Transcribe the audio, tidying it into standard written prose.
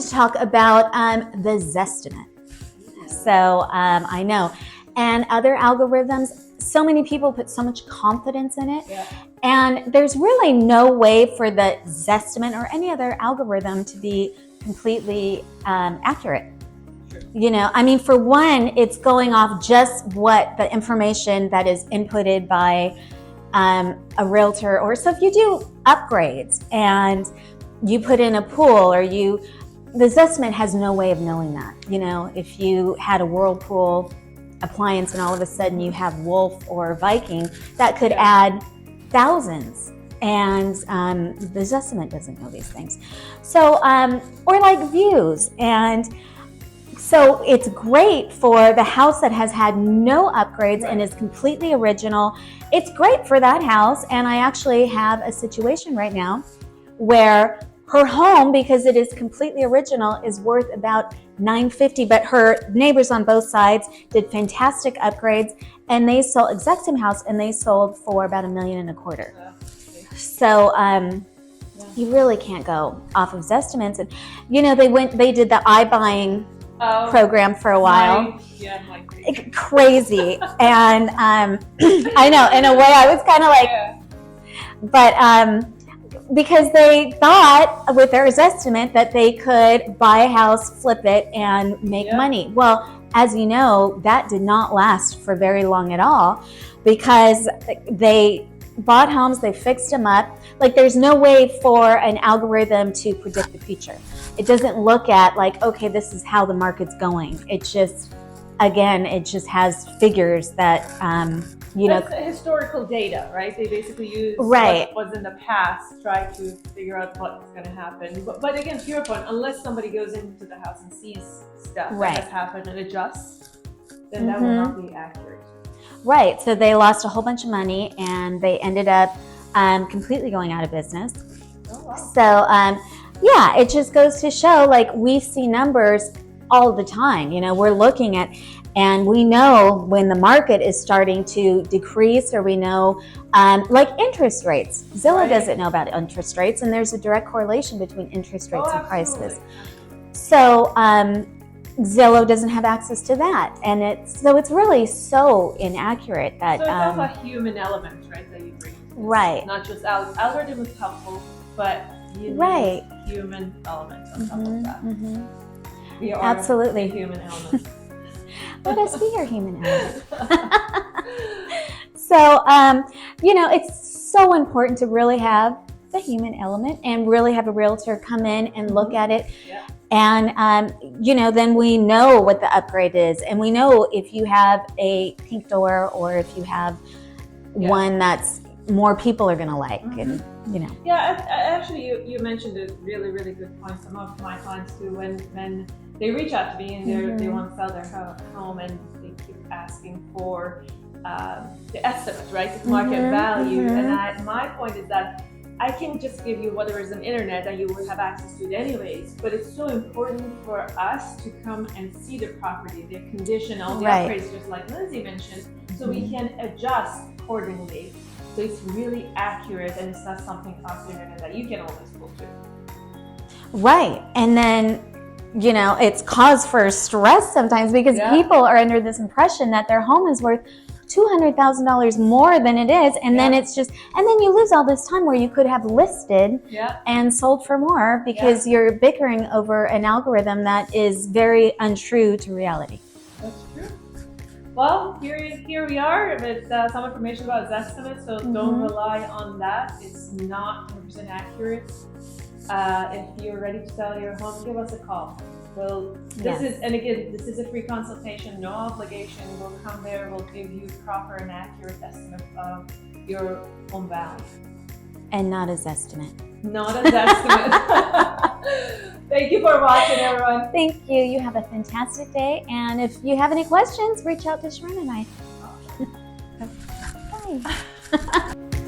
to talk about the Zestimate. So I know, and other algorithms, so many people put so much confidence in it. Yeah. And there's really no way for the Zestimate or any other algorithm to be completely accurate. Sure. You know, I mean, for one, it's going off just what the information that is inputted by a realtor. Or so if you do upgrades and you put in a pool, or the Zestimate has no way of knowing that. You know, if you had a Whirlpool appliance and all of a sudden you have Wolf or Viking, that could add thousands. And the Zestimate doesn't know these things. So, or like views. And so it's great for the house that has had no upgrades and is completely original. It's great for that house. And I actually have a situation right now where her home, because it is completely original, is worth about $950, but her neighbors on both sides did fantastic upgrades, and they sold exact same house, and they sold for about $1.25 million. So you really can't go off of Zestimates. And you know, they did the iBuying program for a while. Crazy. And I know, in a way I was kind of like, but because they thought with their Zestimate that they could buy a house, flip it, and make money. Well, as you know, that did not last for very long at all, because they bought homes, they fixed them up. Like, there's no way for an algorithm to predict the future. It doesn't look at like, okay, this is how the market's going. It just, again, it just has figures that, you know. That's historical data, right? They basically use what was in the past, try to figure out what's going to happen. But again, to your point, unless somebody goes into the house and sees stuff that has happened and adjusts, then that will not be accurate. Right. So they lost a whole bunch of money, and they ended up completely going out of business. Oh, wow. So yeah, it just goes to show, like, we see numbers all the time. You know, we're looking at, and we know when the market is starting to decrease, or we know like interest rates. Zillow doesn't know about interest rates, and there's a direct correlation between interest rates and prices. So Zillow doesn't have access to that, and it's really so inaccurate that. So it's also a human element, right, that you bring. Right. Not just algorithm is helpful, but you need human element on top of that. We are absolutely a human element. Let us be your human element. So, you know, it's so important to really have the human element and really have a realtor come in and look at it. Yeah. And, you know, then we know what the upgrade is. And we know if you have a pink door, or if you have one that's more people are going to like. And, you know. Yeah, actually, you mentioned a really, really good point. Some of my clients too, when they reach out to me and they want to sell their home, and they keep asking for the estimate, right, the market value. And my point is that I can just give you whatever is on the internet, and you will have access to it anyways. But it's so important for us to come and see the property, the condition, all the upgrades, just like Lindsay mentioned, so we can adjust accordingly. So it's really accurate, and it's not something off the internet that you can always pull through. Right. And then, you know, it's cause for stress sometimes, because people are under this impression that their home is worth $200,000 more than it is, and then it's just, and then you lose all this time where you could have listed and sold for more, because you're bickering over an algorithm that is very untrue to reality. That's true. Well, here we are with some information about Zestimates, so don't rely on that. It's not 100% accurate. If you're ready to sell your home, give us a call. This is a free consultation, no obligation. We'll come there, we'll give you proper and accurate estimate of your home value. And not a Zestimate. Not a Zestimate. Thank you for watching, everyone. Thank you. You have a fantastic day. And if you have any questions, reach out to Sharon and I. Awesome. Bye.